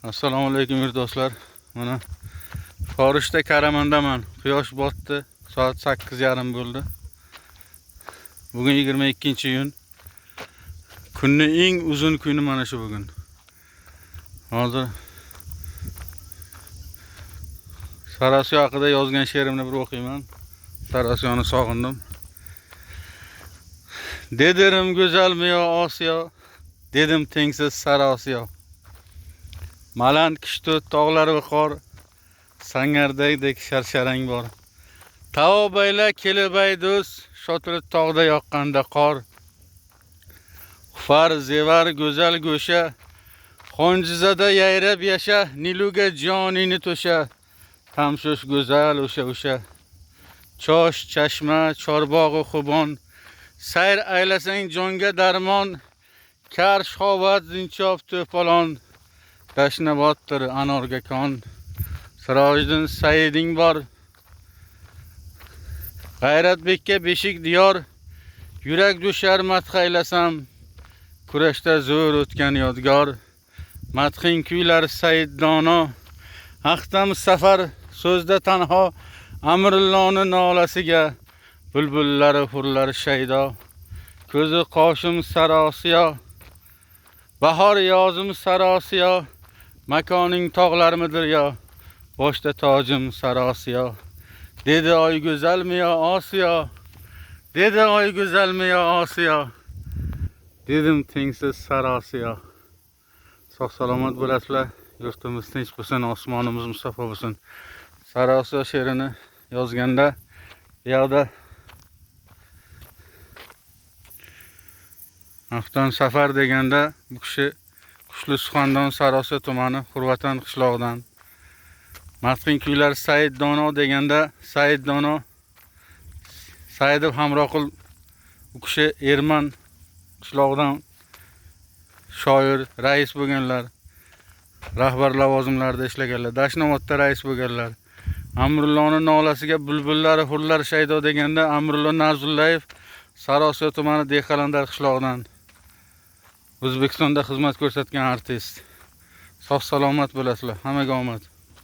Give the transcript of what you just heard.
Assalomu alaykum yurtdoshlar. Mana Forishda Karamandaman. Quyosh botdi. Soat 8:30 bo'ldi. Bugun 22-iyun. Kunning eng uzun kuni mana shu bugun. Hozir Sarosiyo haqida yozgan she'rimni bir o'qiyman. Sarosiyoni sog'indim. Dedim go'zalmi yo Osiyo? Dedim tengsiz Sarosiyo. Maland kishto tog'lar va qor, sangardaydek sharsharang bor. Tavobayla kelibay do'st, shotir tog'da yoqqanda qor. Xufar zevar go'zal go'sha, xonjizada yayrab yasha, niluga jonini to'sha. Tamshosh go'zal o'sha. Chosh, chashma, chorbog'i xubon, sayr aylasang jonga darmon, kar shovat zinchob to'polon. Dashnaboddir anorga kon, Sirojiddin Saiding bor. G'ayratbekka beshik diyor, yurak dushar madhaylasam, kurashda zo'r o'tgan yodgor. Madhing kuylar Said dono, haqdam safar so'zda tanho, Amrulloni nolasiga bulbullari hurlar shaydo. Ko'zi qoshim Sarosiyo, bahor yozim Sarosiyo, makoning tog'larmidir yo, boshda tojim Sarosiyo. Dedi oy go'zalmi yo Osiyo? Dedi oy go'zalmi yo Osiyo? Dedim tengsiz Sarosiyo. Sog' salomat bo'lasizlar. Yurtimiz tinch bo'lsin, osmonimiz musaffo bo'lsin. Sarosiyo she'rini yozganda bu yoqda Afton Safar deganda bu kishi Qushli Suxandon Sarosiyo tumani Hurvatan qishlog'idan. Madhing kuylar Said dono deganda Said dono Saidov Hamroqul bu kishi Erman qishlog'idan shoir, rais bo'lganlar. Rahbar lavozimlarida ishlaganlar. Dashnobodda rais bo'lganlar. Amrulloni nolasiga bulbullari hurlar shaydo deganda Amrullo Narzullayev Sarosiyo tumani Dehqalandar qishlog'idan. O'zbekistonda xizmat ko'rsatgan artist. Sog' salomat bo'lasizlar. Hammaga omad.